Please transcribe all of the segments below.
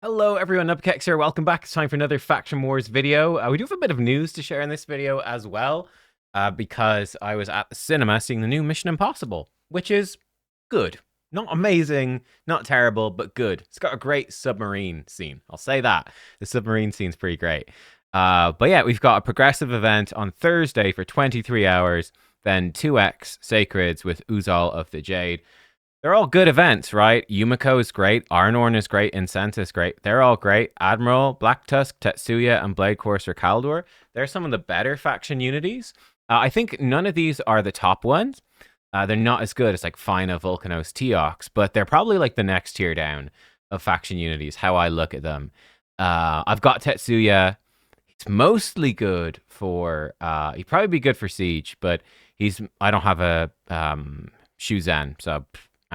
Hello everyone, nubkeks here. Welcome back. It's time for another Faction Wars video. We do have a bit of news to share in this video as well, because I was at the cinema seeing the new Mission Impossible, which is good. Not amazing, not terrible, but good. It's got a great submarine scene. I'll say that. The submarine scene's pretty great. But yeah, we've got a progressive event on Thursday for 23 hours, then 2x Sacreds with Uzal of the Jade. They're all good events, right? Yumiko is great, Arnorn is great, Incenta is great. They're all great. Admiral, Black Tusk, Tetsuya, and Blade Courser Kaldor. They're some of the better faction unities. I think none of these are the top ones. They're not as good as like Fina, Volcanos, Teox, but they're probably like the next tier down of faction unities, how I look at them. I've got Tetsuya. He's mostly good for, he'd probably be good for Siege, but I don't have a Shuzen, so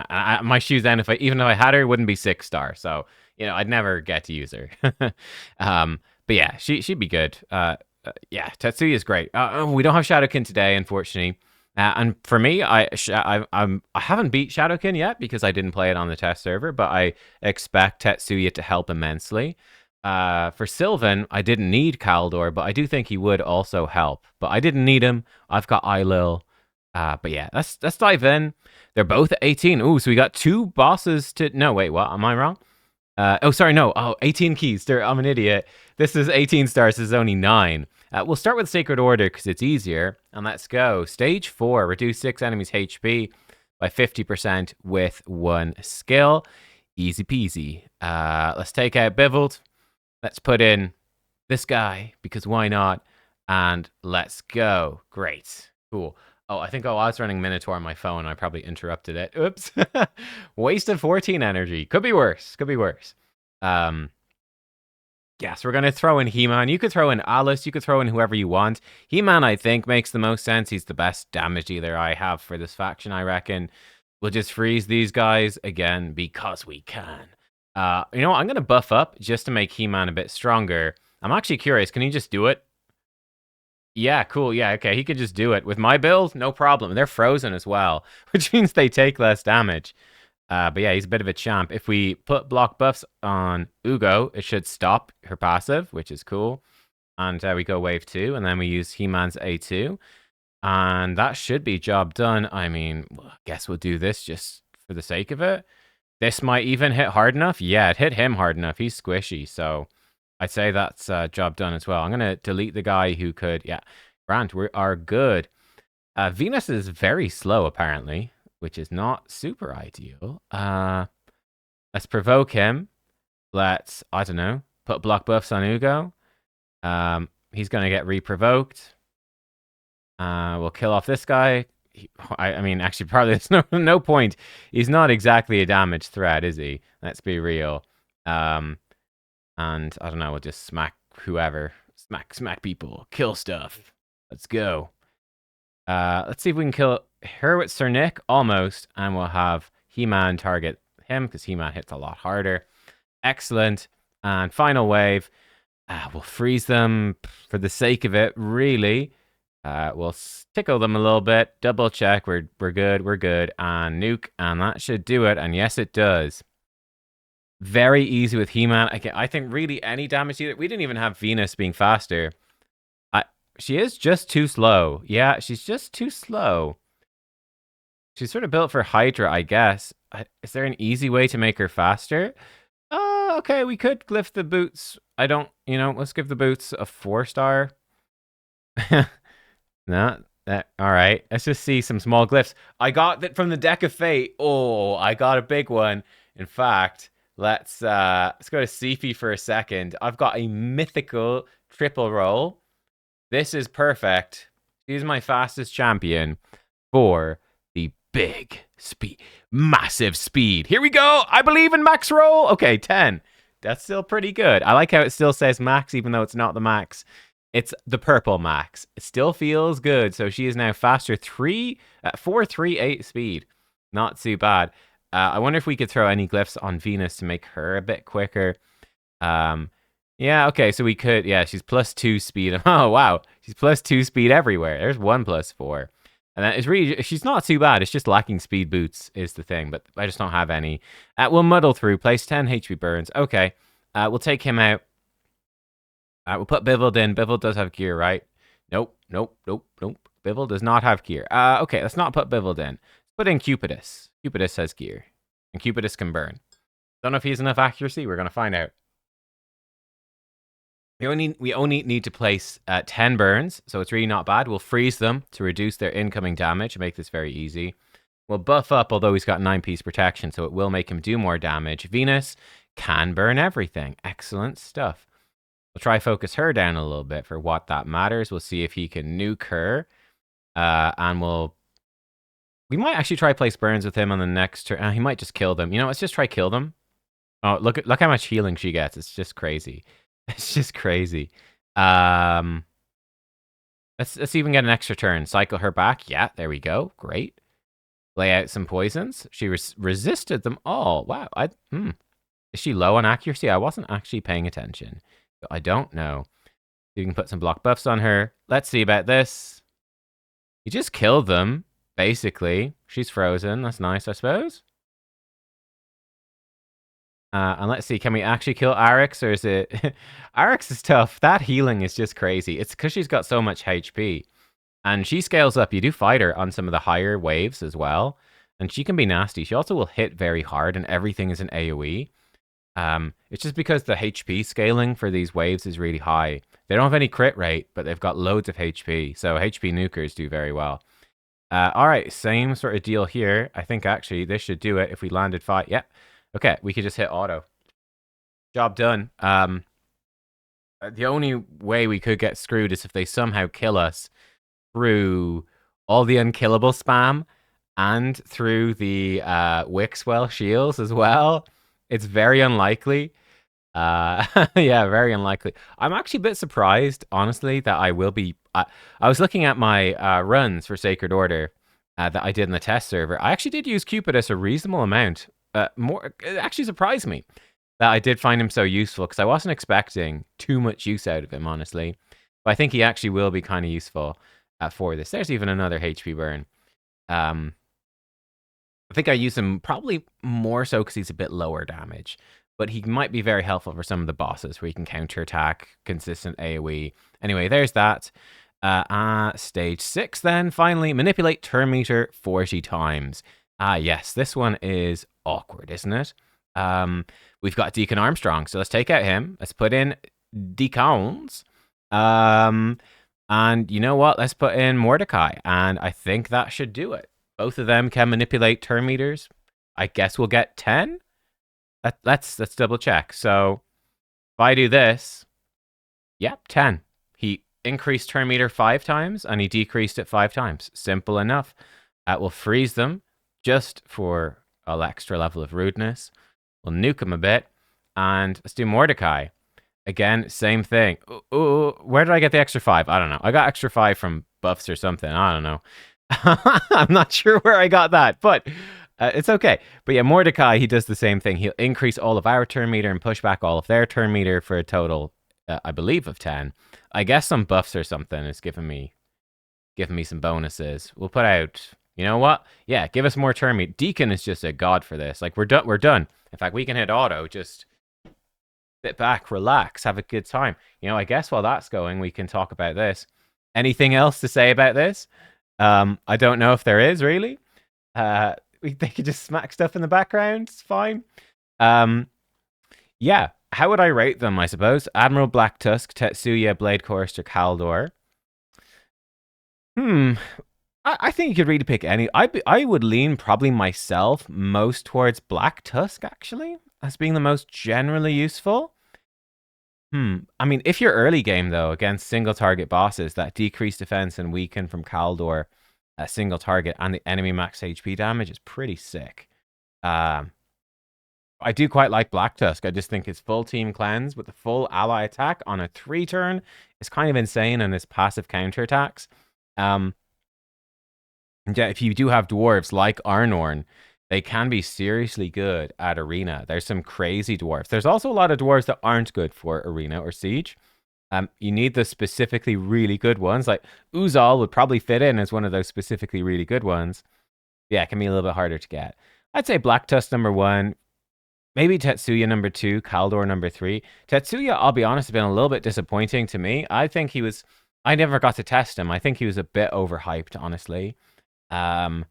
my Shuzen, even if I had her, wouldn't be 6-star. So I'd never get to use her. But yeah, she'd be good. Yeah, Tetsuya is great. We don't have Shadowkin today, unfortunately. And for me, I haven't beat Shadowkin yet because I didn't play it on the test server, but I expect Tetsuya to help immensely. For Sylvan, I didn't need Kaldor, but I do think he would also help. But I didn't need him. I've got Eilil. But yeah, let's dive in. They're both at 18. Ooh, so we got two bosses to... No, wait, what? Am I wrong? Oh, sorry, no. Oh, 18 keys. I'm an idiot. This is 18 stars. This is only 9. We'll start with Sacred Order because it's easier. And let's go. Stage 4. Reduce 6 enemies' HP by 50% with 1 skill. Easy peasy. Let's take out Bivald. Let's put in this guy because why not? And let's go. Great. Cool. Oh, I think I was running Minotaur on my phone. I probably interrupted it. Oops. Wasted 14 energy. Could be worse. Could be worse. Yeah, so we're going to throw in He-Man. You could throw in Alice. You could throw in whoever you want. He-Man, I think, makes the most sense. He's the best damage dealer I have for this faction, I reckon. We'll just freeze these guys again because we can. You know what? I'm going to buff up just to make He-Man a bit stronger. I'm actually curious. Can he just do it? Yeah, cool. Yeah, okay. He could just do it. With my build, no problem. They're frozen as well, which means they take less damage. But yeah, he's a bit of a champ. If we put block buffs on Ugo, it should stop her passive, which is cool. And we go wave 2, and then we use He-Man's A2. And that should be job done. I mean, I guess we'll do this just for the sake of it. This might even hit hard enough. Yeah, it hit him hard enough. He's squishy, so... I'd say that's job done as well. I'm going to delete the guy who could... Yeah, Grant, we are good. Venus is very slow, apparently, which is not super ideal. Let's provoke him. Let's, I don't know, put block buffs on Ugo. He's going to get re-provoked. We'll kill off this guy. I mean, actually, probably there's no point. He's not exactly a damage threat, is he? Let's be real. And I don't know, we'll just smack whoever. Smack people. Kill stuff. Let's go. Let's see if we can kill her with Sir Nick. Almost. And we'll have He-Man target him because He-Man hits a lot harder. Excellent. And final wave. We'll freeze them for the sake of it, really. We'll tickle them a little bit. Double check. We're good. We're good. And nuke. And that should do it. And yes, it does. Very easy with He-Man. I think really any damage either. We didn't even have Venus being faster. She is just too slow. Yeah, she's just too slow. She's sort of built for Hydra, I guess. Is there an easy way to make her faster? Okay, we could glyph the boots. Let's give the boots a 4-star. No, all right. Let's just see some small glyphs. I got that from the Deck of Fate. Oh, I got a big one. In fact... Let's go to Sifi for a second. I've got a mythical triple roll. This is perfect. She's my fastest champion for the big speed. Massive speed. Here we go. I believe in max roll. Okay, 10. That's still pretty good. I like how it still says max, even though it's not the max. It's the purple max. It still feels good. So she is now faster 438 speed. Not too bad. I wonder if we could throw any glyphs on Venus to make her a bit quicker. Yeah, okay, so we could. Yeah, she's +2 speed. Oh, wow. She's +2 speed everywhere. There's 1 +4. And that is really, she's not too bad. It's just lacking speed boots is the thing, but I just don't have any. We'll muddle through. Place 10 HP burns. Okay. We'll take him out. We'll put Bivald in. Bivald does have gear, right? Nope, nope, nope, nope. Bivald does not have gear. Okay, let's not put Bivald in. Let's put in Cupidus. Cupidus has gear. And Cupidus can burn. Don't know if he has enough accuracy. We're going to find out. We only need to place 10 burns, so it's really not bad. We'll freeze them to reduce their incoming damage, make this very easy. We'll buff up, although he's got 9-piece protection, so it will make him do more damage. Venus can burn everything. Excellent stuff. We'll try focus her down a little bit for what that matters. We'll see if he can nuke her. And we might actually try place burns with him on the next turn. He might just kill them. You know, let's just try kill them. Oh, look how much healing she gets. It's just crazy. It's just crazy. Let's even get an extra turn. Cycle her back. Yeah, there we go. Great. Lay out some poisons. She resisted them all. Wow. Is she low on accuracy? I wasn't actually paying attention. I don't know. You can put some block buffs on her. Let's see about this. You just killed them, basically. She's frozen. That's nice, I suppose. And let's see, can we actually kill Arix, or is it... Arix is tough. That healing is just crazy. It's because she's got so much HP. And she scales up. You do fight her on some of the higher waves as well. And she can be nasty. She also will hit very hard, and everything is an AoE. It's just because the HP scaling for these waves is really high. They don't have any crit rate, but they've got loads of HP. So HP nukers do very well. Alright, same sort of deal here. I think actually this should do it if we landed 5. Yep. Okay, we could just hit auto. Job done. The only way we could get screwed is if they somehow kill us through all the unkillable spam and through the Wixwell shields as well. It's very unlikely. Yeah, very unlikely. I'm actually a bit surprised, honestly, that I will be... I was looking at my runs for Sacred Order that I did in the test server. I actually did use Cupidus a reasonable amount. It actually surprised me that I did find him so useful, because I wasn't expecting too much use out of him, honestly. But I think he actually will be kind of useful for this. There's even another HP burn. I think I use him probably more so because he's a bit lower damage. But he might be very helpful for some of the bosses where you can counterattack, consistent AoE. Anyway, there's that. Stage 6 then, finally. Manipulate turn meter 40 times. Yes, this one is awkward, isn't it? We've got Deacon Armstrong, so let's take out him. Let's put in Deacons. And you know what? Let's put in Mordecai, and I think that should do it. Both of them can manipulate turn meters. I guess we'll get 10? Let's double check. So if I do this, yep, 10. He increased turn meter 5 times, and he decreased it 5 times. Simple enough. We'll freeze them just for an extra level of rudeness. We'll nuke him a bit, and let's do Mordecai. Again, same thing. Ooh, where did I get the extra 5? I don't know. I got extra 5 from buffs or something. I don't know. I'm not sure where I got that, but it's okay. But yeah, Mordecai, he does the same thing. He'll increase all of our turn meter and push back all of their turn meter for a total, I believe, of 10. I guess some buffs or something is giving me some bonuses. We'll put out... You know what? Yeah, give us more turn meter. Deacon is just a god for this. Like, we're done. In fact, we can hit auto. Just sit back, relax, have a good time. You know, I guess while that's going, we can talk about this. Anything else to say about this? I don't know if there is, really. They could just smack stuff in the background. It's fine. Yeah, how would I rate them, I suppose? Admiral Black Tusk, Tetsuya, Blade Chorister, Kaldor. I think you could really pick any. I would lean probably myself most towards Black Tusk, actually, as being the most generally useful. I mean, if you're early game, though, against single target bosses, that decreased defense and weaken from Kaldor, a single target, and the enemy max HP damage is pretty sick. I do quite like Black Tusk. I just think his full team cleanse with the full ally attack on a 3-turn is kind of insane, and his passive counterattacks. And yeah, if you do have dwarves like Arnorn, they can be seriously good at Arena. There's some crazy dwarves. There's also a lot of dwarves that aren't good for Arena or Siege. You need the specifically really good ones. Like Uzal would probably fit in as one of those specifically really good ones. Yeah, it can be a little bit harder to get. I'd say Black Tusk number 1. maybe Tetsuya number 2, Kaldor number 3. Tetsuya, I'll be honest, has been a little bit disappointing to me. I think he was. I never got to test him. I think he was a bit overhyped, honestly. Um,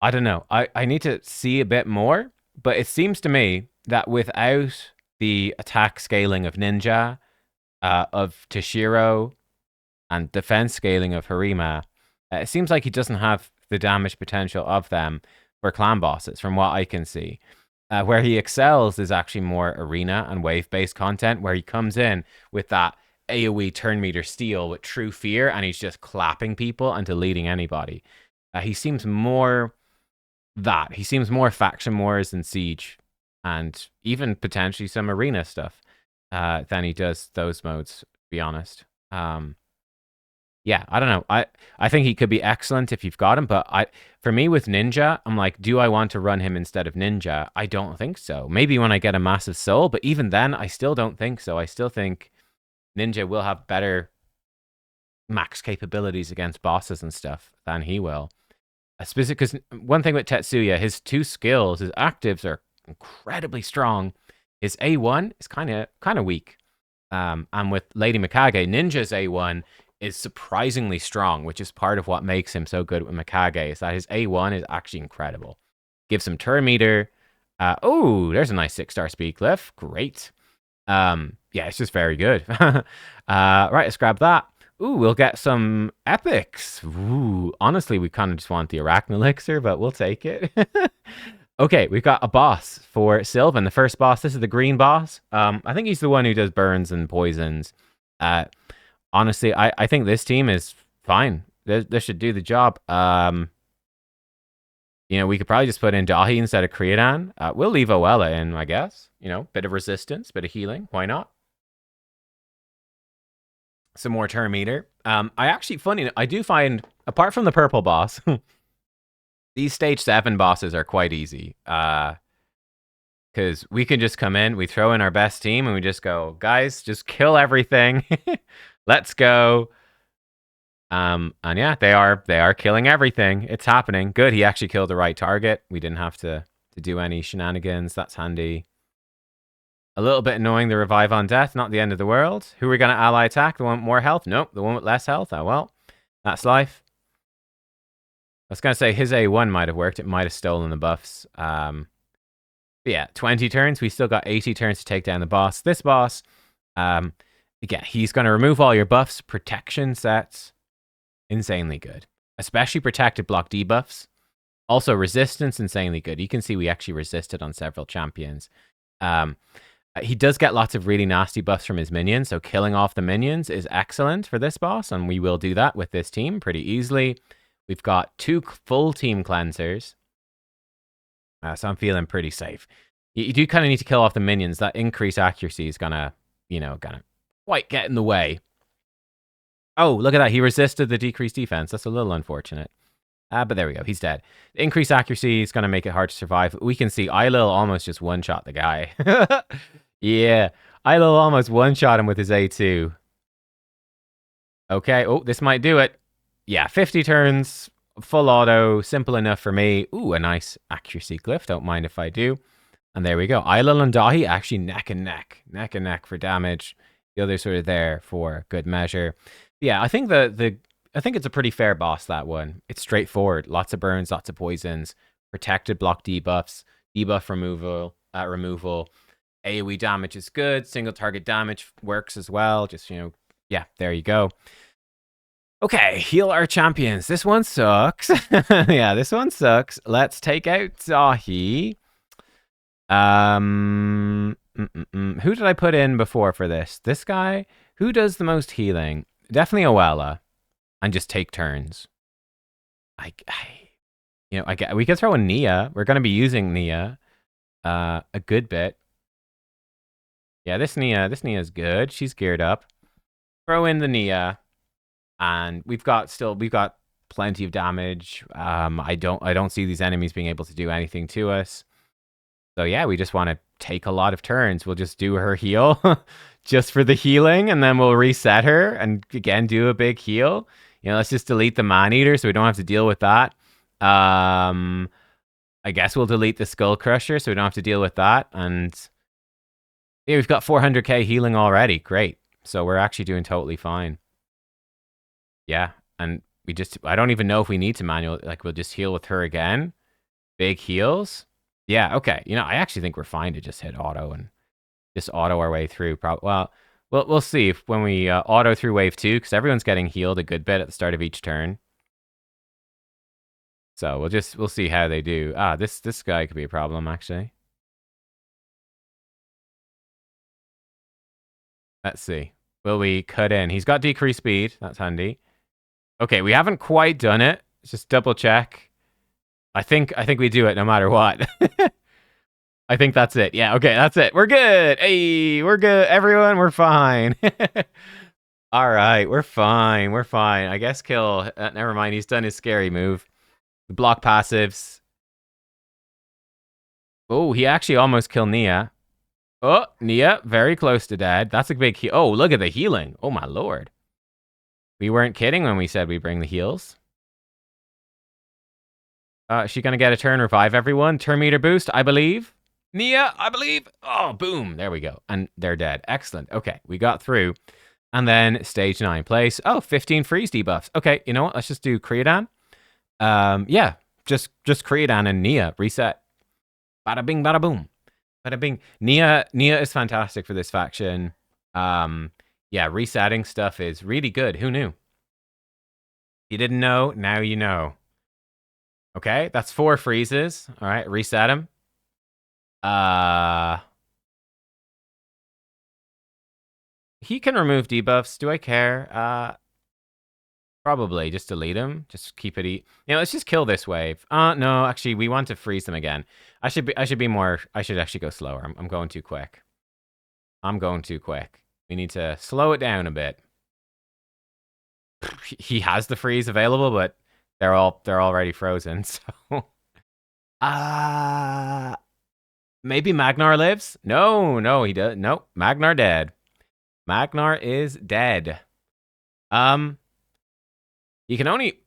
I don't know. I need to see a bit more, but it seems to me that without the attack scaling of Ninja, of Toshiro, and defense scaling of Harima, it seems like he doesn't have the damage potential of them for clan bosses, from what I can see. Where he excels is actually more arena and wave based content, where he comes in with that AoE turn meter steal with true fear, and he's just clapping people and deleting anybody. He seems more that. He seems more faction wars than siege, and even potentially some arena stuff than he does those modes, to be honest. Yeah, I don't know. I think he could be excellent if you've got him, but for me with Ninja, I'm like, do I want to run him instead of Ninja? I don't think so. Maybe when I get a massive soul, but even then, I still don't think so. I still think Ninja will have better max capabilities against bosses and stuff than he will. Because one thing with Tetsuya, his 2 skills, his actives are incredibly strong. His A1 is kind of weak. And with Lady Mikage, Ninja's A1 is surprisingly strong, which is part of what makes him so good with Mikage, is that his A1 is actually incredible. Gives him turn meter. Oh, there's a nice 6-star speed cliff. Great. Yeah, it's just very good. Right, let's grab that. Ooh, we'll get some epics. Ooh, honestly, we kind of just want the Arachne Elixir, but we'll take it. Okay, we've got a boss for Sylvan. The first boss, this is the green boss. I think he's the one who does burns and poisons. Honestly, I think this team is fine. They should do the job. We could probably just put in Dahi instead of Creodan. We'll leave Oella in, I guess. Bit of resistance, bit of healing. Why not? Some more turn meter. I do find, apart from the purple boss, these stage 7 bosses are quite easy. Because we can just come in, we throw in our best team, and we just go, guys, just kill everything. Let's go. And yeah, they are killing everything. It's happening. Good, he actually killed the right target. We didn't have to do any shenanigans. That's handy. A little bit annoying, the revive on death, not the end of the world. Who are we going to ally attack? The one with more health? Nope, the one with less health. Oh well, that's life. I was going to say his A1 might have worked. It might have stolen the buffs. But yeah, 20 turns. We still got 80 turns to take down the boss. This boss, yeah, he's going to remove all your buffs, protection sets. Insanely good. Especially protected block debuffs. Also resistance, insanely good. You can see we actually resisted on several champions. He does get lots of really nasty buffs from his minions, so killing off the minions is excellent for this boss, and we will do that with this team pretty easily. We've got 2 full team cleansers, so I'm feeling pretty safe. You do kind of need to kill off the minions. That increased accuracy is gonna quite get in the way. Oh, look at that. He resisted the decreased defense. That's a little unfortunate. But there we go. He's dead. Increased accuracy is going to make it hard to survive. We can see Eilil almost just one-shot the guy. Yeah. Eilil almost one-shot him with his A2. Okay. Oh, this might do it. Yeah, 50 turns. Full auto. Simple enough for me. Ooh, a nice accuracy glyph. Don't mind if I do. And there we go. Eilil and Dahi actually neck and neck. Neck and neck for damage. The others sort of there for good measure. Yeah, I think I think it's a pretty fair boss, that one. It's straightforward. Lots of burns, lots of poisons, protected block debuffs, debuff removal. AoE damage is good. Single target damage works as well. Just, yeah, there you go. Okay, heal our champions. This one sucks. Yeah, this one sucks. Let's take out Dahi. Who did I put in before for this? This guy? Who does the most healing? Definitely Oella. And just take turns. We could throw in Nia. We're going to be using Nia a good bit. Yeah, this Nia is good. She's geared up. Throw in the Nia, and we've got plenty of damage. I don't see these enemies being able to do anything to us. So yeah, we just want to take a lot of turns. We'll just do her heal just for the healing, and then we'll reset her and again do a big heal. Let's just delete the man-eater so we don't have to deal with that. I guess we'll delete the Skull Crusher so we don't have to deal with that. And yeah, we've got 400k healing already. Great. So we're actually doing totally fine. Yeah. And I don't even know if we need to manual, like we'll just heal with her again. Big heals. Yeah, okay. I actually think we're fine to just hit auto and just auto our way through. Well, we'll see if when we auto through wave 2, because everyone's getting healed a good bit at the start of each turn. So we'll see how they do. This guy could be a problem, actually. Let's see. Will we cut in? He's got decreased speed. That's handy. Okay, we haven't quite done it. Let's just double check. I think we do it no matter what. I think that's it. Yeah, okay, that's it. We're good. Hey, we're good. Everyone, we're fine. All right, we're fine. We're fine. I guess kill. Never mind. He's done his scary move. The block passives. Oh, he actually almost killed Nia. Oh, Nia, very close to dead. That's a big heal. Oh, look at the healing. Oh, my lord. We weren't kidding when we said we bring the heals. Is she going to get a turn revive everyone? Turn meter boost, I believe. Nia, I believe. Oh, boom. There we go. And they're dead. Excellent. Okay, we got through. And then stage 9 place. Oh, 15 freeze debuffs. Okay, you know what? Let's just do Creodan. Yeah, just Creodan and Nia. Reset. Bada bing, bada boom. Bada bing. Nia is fantastic for this faction. Yeah, resetting stuff is really good. Who knew? You didn't know, now you know. Okay, that's 4 freezes. All right, reset him. He can remove debuffs. Do I care? Probably just delete him. Just keep it. Let's just kill this wave. No, actually, we want to freeze them again. I should actually go slower. I'm going too quick. I'm going too quick. We need to slow it down a bit. He has the freeze available, but they're already frozen. So, maybe Magnar lives. No, he does. Nope, Magnar dead. Magnar is dead. He can only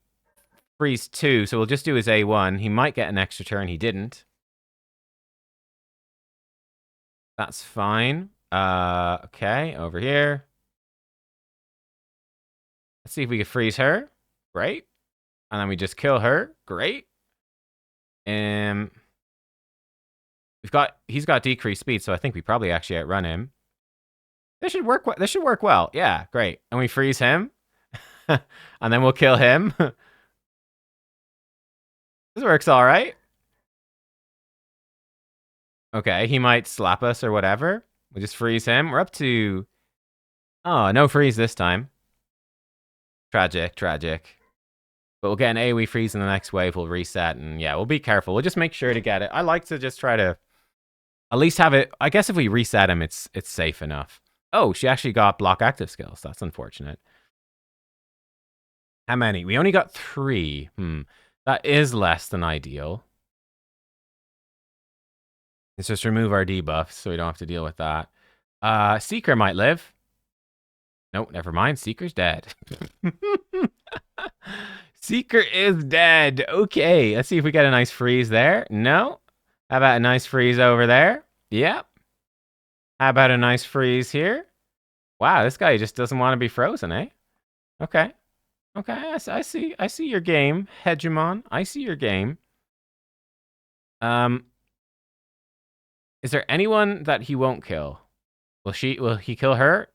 freeze 2, so we'll just do his A1. He might get an extra turn. He didn't. That's fine. Okay, over here. Let's see if we can freeze her. Great. And then we just kill her. Great. He's got decreased speed, so I think we probably actually outrun him. This should work. This should work well. Yeah, great. And we freeze him, and then we'll kill him. This works all right. Okay, he might slap us or whatever. We'll just freeze him. We're up to... Oh, no freeze this time. Tragic. But we'll get an AoE freeze in the next wave. We'll reset, and yeah, we'll be careful. We'll just make sure to get it. I like to just try to at least have it... I guess if we reset him, it's safe enough. Oh, she actually got block active skills. That's unfortunate. How many? We only got 3. That is less than ideal. Let's just remove our debuffs so we don't have to deal with that. Seeker might live. Nope, never mind. Seeker's dead. Seeker is dead. Okay, let's see if we get a nice freeze there. No. How about a nice freeze over there? Yep. How about a nice freeze here? Wow, this guy just doesn't want to be frozen, eh? Okay. Okay, I see your game, Hegemon. I see your game. Is there anyone that he won't kill? Will he kill her?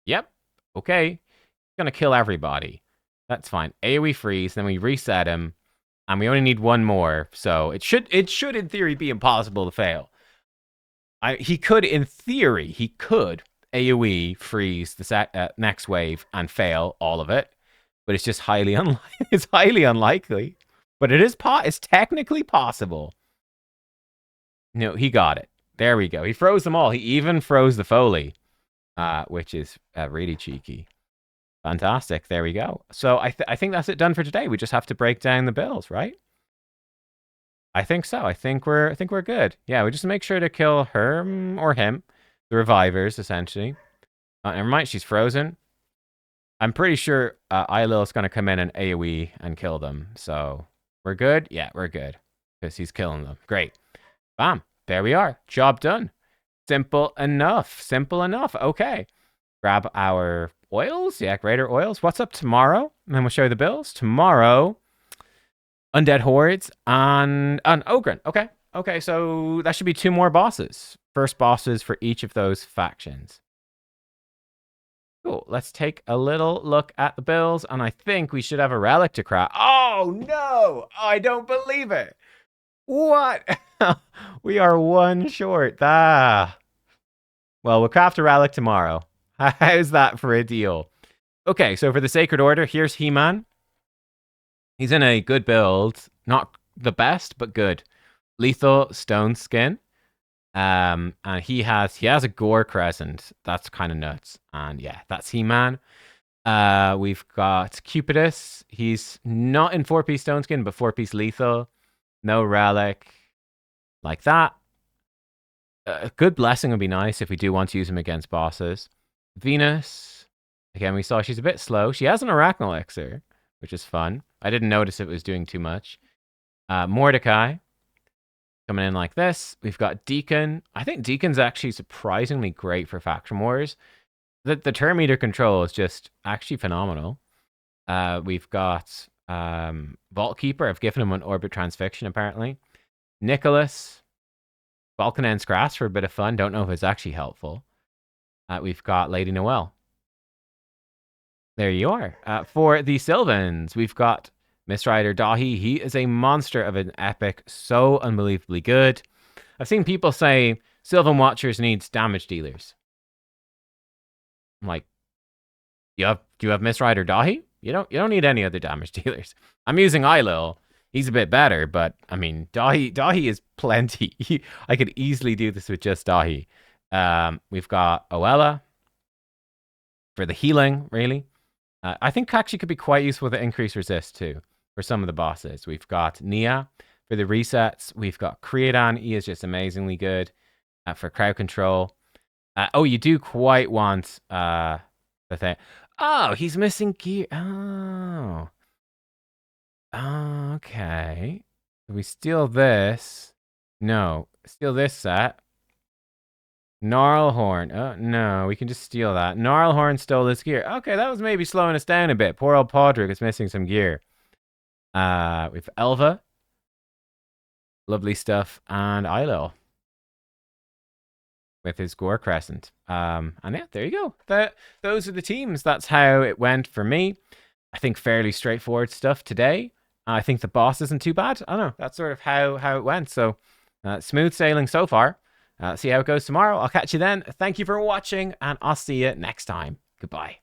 Yep. Okay. He's gonna kill everybody. That's fine. AoE freeze, then we reset him, and we only need 1 more, so it should in theory be impossible to fail. He could, in theory, AoE freeze the next wave and fail all of it, but it's just highly unlikely. But it's technically possible. No, he got it. There we go. He froze them all. He even froze the Foley, which is really cheeky. Fantastic. There we go. So I think that's it done for today. We just have to break down the builds, right? I think so. I think we're good. Yeah, we just make sure to kill her or him, the revivers essentially. Never mind, she's frozen. I'm pretty sure Eilil's going to come in and AoE and kill them. So we're good. Yeah, we're good. because he's killing them. Great. Bam. There we are. Job done. Simple enough. Simple enough. Okay. Grab our oils. Yeah, greater oils. What's up tomorrow? And then we'll show you the bills. Tomorrow, Undead Hordes and Ogren. Okay. Okay, so that should be 2 more bosses. First bosses for each of those factions. Cool. Let's take a little look at the bills, and I think we should have a relic to craft. Oh, no! I don't believe it! What? We are 1 short. Ah. Well, we'll craft a relic tomorrow. How's that for a deal? Okay, so for the Sacred Order, here's He-Man. He's in a good build. Not the best, but good. Lethal Stone Skin. And he has a Gore Crescent. That's kind of nuts. And yeah, that's He-Man. We've got Cupidus. He's not in 4-piece Stone Skin, but 4-piece Lethal. No relic. Like that. A good blessing would be nice if we do want to use him against bosses. Venus. Again, we saw she's a bit slow. She has an Arachne Elixir, which is fun. I didn't notice it was doing too much. Mordecai. Coming in like this. We've got Deacon. I think Deacon's actually surprisingly great for Faction Wars. The turn meter control is just actually phenomenal. We've got Vault Keeper. I've given him an Orbit Transfixion, apparently. Nicholas. Vulcanen's Grass for a bit of fun. Don't know if it's actually helpful. We've got Lady Noelle. There you are. For the Sylvans, we've got Mistrider Dahi. He is a monster of an epic, so unbelievably good. I've seen people say Sylvan Watchers needs damage dealers. I'm like, do you have Mistrider Dahi? You don't need any other damage dealers. I'm using Eilil. He's a bit better, but I mean, Dahi is plenty. I could easily do this with just Dahi. We've got Oella for the healing, really. I think actually could be quite useful to increase resist too for some of the bosses. We've got Nia for the resets. We've got Creodan. He is just amazingly good for crowd control. Oh, you do quite want the thing. Oh, he's missing gear. Oh. Okay. We steal this. No. Steal this set. Gnarlhorn. Oh, no. We can just steal that. Gnarlhorn stole this gear. Okay, that was maybe slowing us down a bit. Poor old Podrick is missing some gear. We've Elva. Lovely stuff. And Eilil. With his Gore Crescent. And yeah, there you go. Those are the teams. That's how it went for me. I think fairly straightforward stuff today. I think the boss isn't too bad. I don't know. That's sort of how it went. So smooth sailing so far. See how it goes tomorrow. I'll catch you then. Thank you for watching, and I'll see you next time. Goodbye.